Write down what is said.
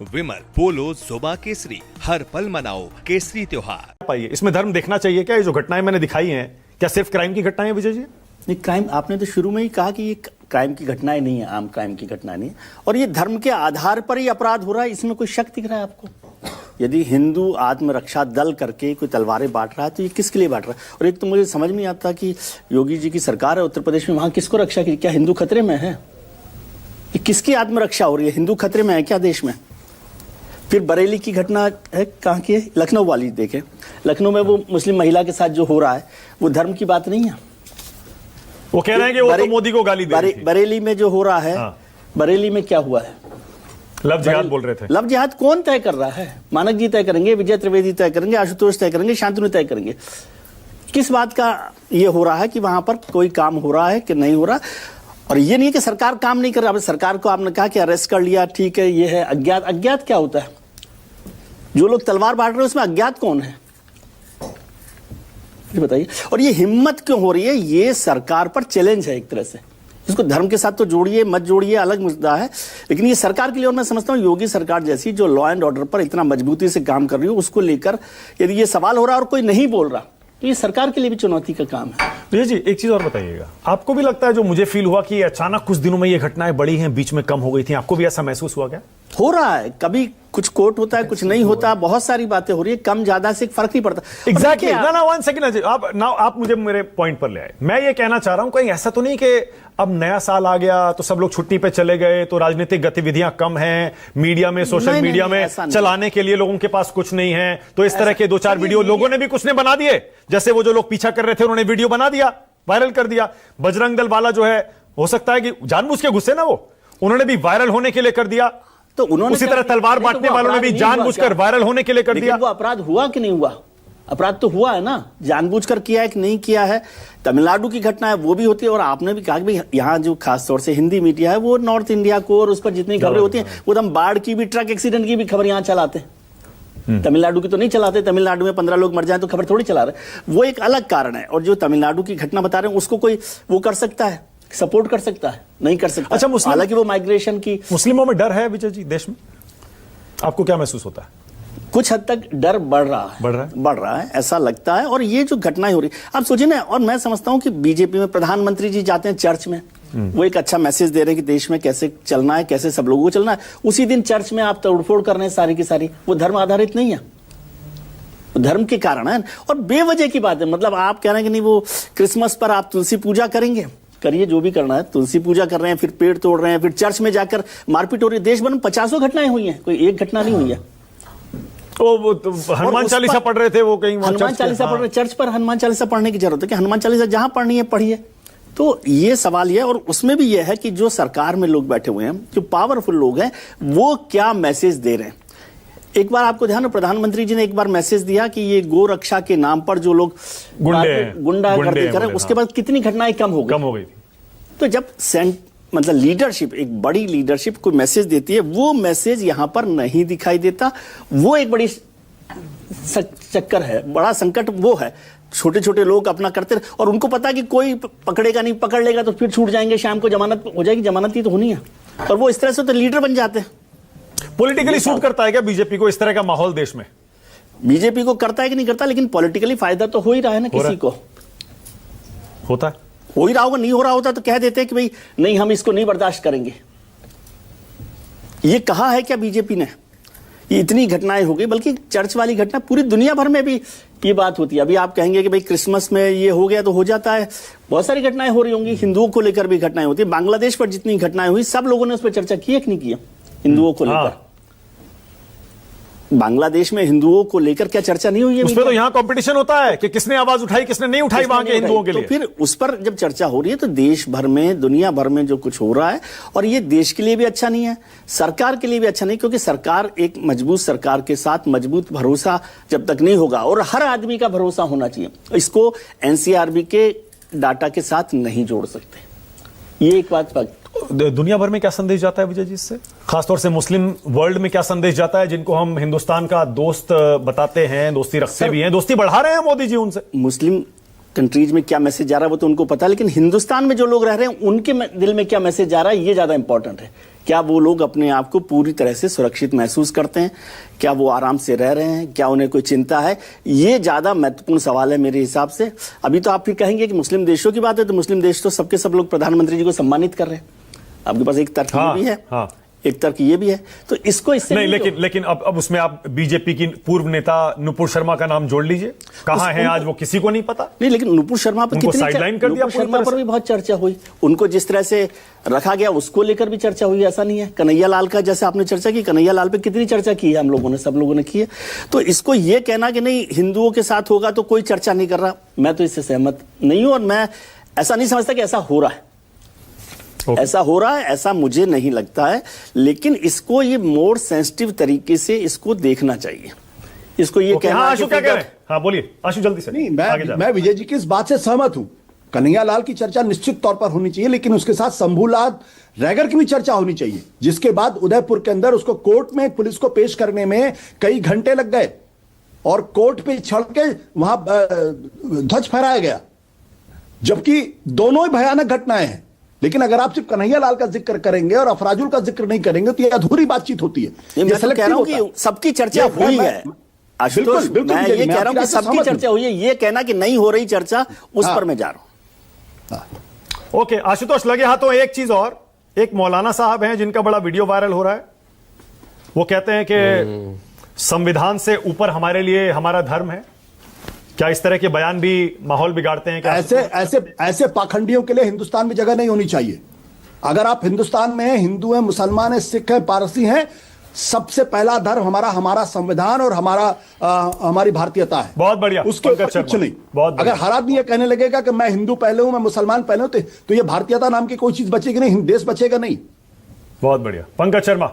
विमल पोलो जोबा केसरी, हर पल मनाओ केसरी त्योहार। पाइए इसमें धर्म देखना चाहिए क्या? ये जो घटनाएं मैंने दिखाई हैं क्या सिर्फ क्राइम की घटनाएं हैं विजय जी? नहीं, क्राइम आपने तो शुरू में ही कहा कि ये क्राइम की घटनाएं नहीं है, आम क्राइम की घटना नहीं है। और ये धर्म के आधार पर ही अपराध हो रहा है, इसमें कोई शक दिख रहा है आपको? यदि हिंदू आत्मरक्षा दल करके कोई तलवारें बांट रहा है तो ये किसके लिए बांट रहा है? और एक तो मुझे समझ में नहीं आता कि योगी जी की सरकार है उत्तर प्रदेश में, वहां किसको रक्षा की? क्या हिंदू खतरे में है? ये किसकी आत्मरक्षा हो रही है? हिंदू खतरे में है क्या देश में? फिर बरेली की घटना है, कहाँ की है? लखनऊ वाली देखें, लखनऊ में वो मुस्लिम महिला के साथ जो हो रहा है वो धर्म की बात नहीं है। वो कह रहे हैं कि वो तो मोदी को गाली दे रही थी। बरेली में जो हो रहा है, बरेली में क्या हुआ है? लव जिहाद बोल रहे थे। लव जिहाद कौन तय कर रहा है? मानक जी तय करेंगे, विजय त्रिवेदी तय करेंगे, आशुतोष तय करेंगे, शांतनु तय करेंगे। किस बात का ये हो रहा है कि वहां पर कोई काम हो रहा है कि नहीं हो रहा? और ये नहीं कि सरकार काम नहीं कर रहा। सरकार को आपने कहा कि अरेस्ट कर लिया, ठीक है, ये है अज्ञात। अज्ञात क्या होता है? जो लोग तलवार बांट रहे हैं उसमें अज्ञात कौन है ये बताइए। और ये हिम्मत क्यों हो रही है? ये सरकार पर चैलेंज है एक तरह से। इसको धर्म के साथ तो जोड़िए मत जोड़िए, अलग मुद्दा है, लेकिन ये सरकार के लिए। और मैं समझता हूं योगी सरकार जैसी जो लॉ एंड ऑर्डर पर इतना मजबूती से काम कर रही हो, उसको लेकर यदि ये सवाल हो रहा है और कोई नहीं बोल रहा तो ये सरकार के लिए भी चुनौती का काम है। विजय जी एक चीज और बताइएगा, आपको भी लगता है जो मुझे फील हुआ कि अचानक कुछ दिनों में ये घटनाएं बढ़ी हैं, बीच में कम हो गई थी, आपको भी ऐसा महसूस हुआ क्या? हो रहा है, कभी कुछ कोर्ट होता है, कुछ नहीं होता, बहुत सारी बातें हो रही है, कम ज्यादा से फर्क नहीं पड़ता। एग्जैक्टली ना 1 सेकंड आप मुझे मेरे पॉइंट पर ले आए। मैं ये कहना चाह रहा हूं कहीं ऐसा तो नहीं कि अब नया साल आ गया तो सब लोग छुट्टी पे चले गए तो राजनीतिक गतिविधियां कम हैं, मीडिया में सोशल मीडिया में चलाने के लिए लोगों के पास कुछ नहीं है, तो इस तरह के 2-4 वीडियो लोगों ने भी कुछ ने बना दिए, जैसे वो जो लोग पीछा कर रहे थे उन्होंने वीडियो बना दिया, वायरल कर दिया। बजरंग दल वाला जो है, हो सकता है कि जानबूझ के गुस्से ना वो, उन्होंने भी वायरल होने के लिए कर दिया। तो उन्होंने उसी तरह तलवार बांटने वालों ने भी जानबूझकर वायरल होने के लिए कर दिया। वो अपराध हुआ कि नहीं हुआ? अपराध तो हुआ है ना, जानबूझकर किया है कि नहीं किया है। तमिलनाडु की घटना है वो भी होती है। और आपने भी कहा कि यहाँ जो खासतौर से हिंदी मीडिया है वो नॉर्थ इंडिया को और उस पर जितनी खबरें होती हैं वो हम बाढ़ की भी, ट्रक एक्सीडेंट की भी खबर यहाँ चलाते हैं। तमिलनाडु की तो नहीं चलाते। तमिलनाडु में 15 लोग मर जाए तो खबर थोड़ी चला रहे, वो एक अलग कारण है। और जो तमिलनाडु की घटना बता रहे हैं उसको कोई वो कर सकता है, सपोर्ट कर सकता है? नहीं कर सकता। अच्छा, हालांकि वो माइग्रेशन की, मुस्लिमों में डर है विजय जी देश में, आपको क्या महसूस होता है? कुछ हद तक डर बढ़ रहा है ऐसा लगता है। और ये जो घटनाएं हो रही, आप सोचिए ना। और मैं समझता हूं कि बीजेपी में प्रधानमंत्री जी जाते हैं चर्च में, वो एक अच्छा मैसेज दे रहे हैं कि देश में कैसे चलना है, कैसे सब लोगों को चलना है। उसी दिन चर्च में आप तोड़फोड़ कर रहे हैं सारी की सारी, वो धर्म आधारित नहीं है, धर्म के कारण है। और बेवजह की बात है, मतलब आप कह रहे हैं कि नहीं वो क्रिसमस पर आप तुलसी पूजा करेंगे, करिए जो भी करना है, तुलसी पूजा कर रहे हैं, फिर पेड़ तोड़ रहे हैं, फिर चर्च में जाकर मारपीट हो रही है। देश भर में 50 घटनाएं हुई हैं, कोई एक घटना नहीं हुई है। वो तो हनुमान चालीसा पढ़ रहे थे, वो कहीं हनुमान चालीसा पढ़ रहे, चर्च पर हनुमान चालीसा पढ़ने की जरूरत है कि हनुमान चालीसा जहां पढ़नी है पढ़िए। तो ये सवाल ये है। और उसमें भी ये है कि जो सरकार में लोग बैठे हुए हैं, जो पावरफुल लोग हैं, वो क्या मैसेज दे रहे हैं। एक बार आपको ध्यान है, प्रधानमंत्री जी ने एक बार मैसेज दिया कि ये गो रक्षा के नाम पर जो लोग गुंडागर्दी कर रहे हैं, उसके बाद कितनी घटनाएं कम हो गई थी। तो जब मतलब लीडरशिप, एक बड़ी लीडरशिप कोई मैसेज देती है, वो मैसेज यहां पर नहीं दिखाई देता। वो एक बड़ी चक्कर है, बड़ा संकट वो है। छोटे छोटे लोग अपना करते रहे और उनको पता कि कोई पकड़ेगा नहीं, पकड़ लेगा तो फिर छूट जाएंगे, शाम को जमानत हो जाएगी। जमानत ही तो होनी है। और वो इस तरह से तो लीडर बन जाते हैं। पॉलिटिकली सूट करता है क्या बीजेपी को इस तरह का माहौल देश में? बीजेपी को करता है कि नहीं करता, लेकिन पॉलिटिकली फायदा तो हो ही रहा है ना, किसी को होता है। हो ही रहा होगा, नहीं हो रहा होता तो कह देते हैं कि भाई नहीं, हम इसको नहीं बर्दाश्त करेंगे। ये कहा है क्या बीजेपी ने? ये इतनी घटनाएं हो गई, बल्कि चर्च वाली घटना पूरी दुनिया भर में भी ये बात होती है। अभी आप कहेंगे कि भाई क्रिसमस में ये हो गया तो हो जाता है, बहुत सारी घटनाएं हो रही होंगी। हिंदुओं को लेकर भी घटनाएं होती है। बांग्लादेश पर जितनी घटनाएं हुई, सब लोगों ने उस पर चर्चा की है कि नहीं किया? हिंदुओं को लेकर बांग्लादेश में हिंदुओं को लेकर क्या चर्चा नहीं हुई है? उसमें तो यहाँ कंपटीशन होता है कि किसने आवाज उठाई, किसने नहीं उठाई वहां के हिंदुओं के लिए। तो फिर उस पर जब चर्चा हो रही है तो देश भर में, दुनिया भर में जो कुछ हो रहा है, और ये देश के लिए भी अच्छा नहीं है, सरकार के लिए भी अच्छा नहीं, क्योंकि सरकार, एक मजबूत सरकार के साथ मजबूत भरोसा जब तक नहीं होगा, और हर आदमी का भरोसा होना चाहिए, इसको एनसीआरबी के डाटा के साथ नहीं जोड़ सकते। ये एक बात। दुनिया भर में क्या संदेश जाता है विजय जी इससे? खासतौर से मुस्लिम वर्ल्ड में क्या संदेश जाता है, जिनको हम हिंदुस्तान का दोस्त बताते हैं, दोस्ती रखते भी हैं, दोस्ती बढ़ा रहे हैं मोदी जी उनसे? मुस्लिम कंट्रीज में क्या मैसेज जा रहा है वो तो उनको पता है, लेकिन हिंदुस्तान में जो लोग रह रहे हैं उनके दिल में क्या मैसेज जा रहा है ये ज्यादा इंपॉर्टेंट है। क्या वो लोग अपने आप को पूरी तरह से सुरक्षित महसूस करते हैं, क्या वो आराम से रह रहे हैं, क्या उन्हें कोई चिंता है, ये ज्यादा महत्वपूर्ण सवाल है मेरे हिसाब से। अभी तो आप फिर कहेंगे कि मुस्लिम देशों की बात है, तो मुस्लिम देश तो सबके सब लोग प्रधानमंत्री जी को सम्मानित कर रहे हैं। आपके पास एक तर्क ये भी है, एक तर्क ये भी है, तो इसको इससे नहीं, लेकिन अब उसमें आप बीजेपी की पूर्व नेता नुपुर शर्मा का नाम जोड़ लीजिए। कहां है आज वो किसी को नहीं पता। नहीं, लेकिन नुपुर शर्मा पर कितनी साइडलाइन कर दिया, नुपुर शर्मा पर भी बहुत चर्चा हुई, उनको जिस तरह से रखा गया उसको लेकर भी चर्चा हुई, ऐसा नहीं है। कन्हैया लाल का जैसे आपने चर्चा की, कन्हैया लाल पे कितनी चर्चा की है हम लोगों ने, सब लोगों ने की है। तो इसको ये कहना कि नहीं हिंदुओं के साथ होगा तो कोई चर्चा नहीं कर रहा, मैं तो इससे सहमत नहीं हूं, और मैं ऐसा नहीं समझता कि ऐसा हो रहा है। ऐसा हो रहा है ऐसा मुझे नहीं लगता है, लेकिन इसको ये मोर सेंसिटिव तरीके से इसको देखना चाहिए। इसको ये कहना आशु क्या कह रहे हैं? हाँ बोलिए आशु, जल्दी से। नहीं, मैं विजय जी की इस बात से सहमत हूं। कन्हैया लाल की चर्चा निश्चित तौर पर होनी चाहिए, लेकिन उसके साथ शंभूलाल रैगर की भी चर्चा होनी चाहिए, जिसके बाद उदयपुर के अंदर उसको कोर्ट में पुलिस को पेश करने में कई घंटे लग गए और कोर्ट पे चढ़ के वहां ध्वज फहराया गया, जबकि दोनों ही भयानक घटनाएं हैं। लेकिन अगर आप सिर्फ कन्हैया लाल का जिक्र करेंगे और अफराजुल का जिक्र नहीं करेंगे तो ये अधूरी बातचीत होती है। मैं तो कह रहा हूं कि सबकी चर्चा हुई है आशुतोष, मैं ये कह रहा हूं कि सबकी चर्चा हुई है, ये कहना कि नहीं हो रही चर्चा उस पर मैं जा रहा हूं। ओके आशुतोष, लगे हाथों एक चीज और, एक मौलाना साहब हैं जिनका बड़ा वीडियो वायरल हो रहा है। वो कहते हैं कि संविधान से ऊपर हमारे लिए हमारा धर्म है। क्या इस तरह के बयान भी माहौल बिगाड़ते हैं? ऐसे पाखंडियों के लिए हिंदुस्तान में जगह नहीं होनी चाहिए। अगर आप हिंदुस्तान में हिंदू हैं, मुसलमान हैं, सिख हैं, पारसी हैं, सबसे पहला धर्म हमारा संविधान और हमारी भारतीयता है। बहुत बढ़िया, उसके ऊपर कुछ नहीं। अगर हर आदमी ये कहने लगेगा कि मैं हिंदू पहले हूं, मैं मुसलमान पहले हूं, तो ये भारतीयता नाम की कोई चीज बचेगी नहीं, देश बचेगा नहीं। बहुत बढ़िया। पंकज शर्मा।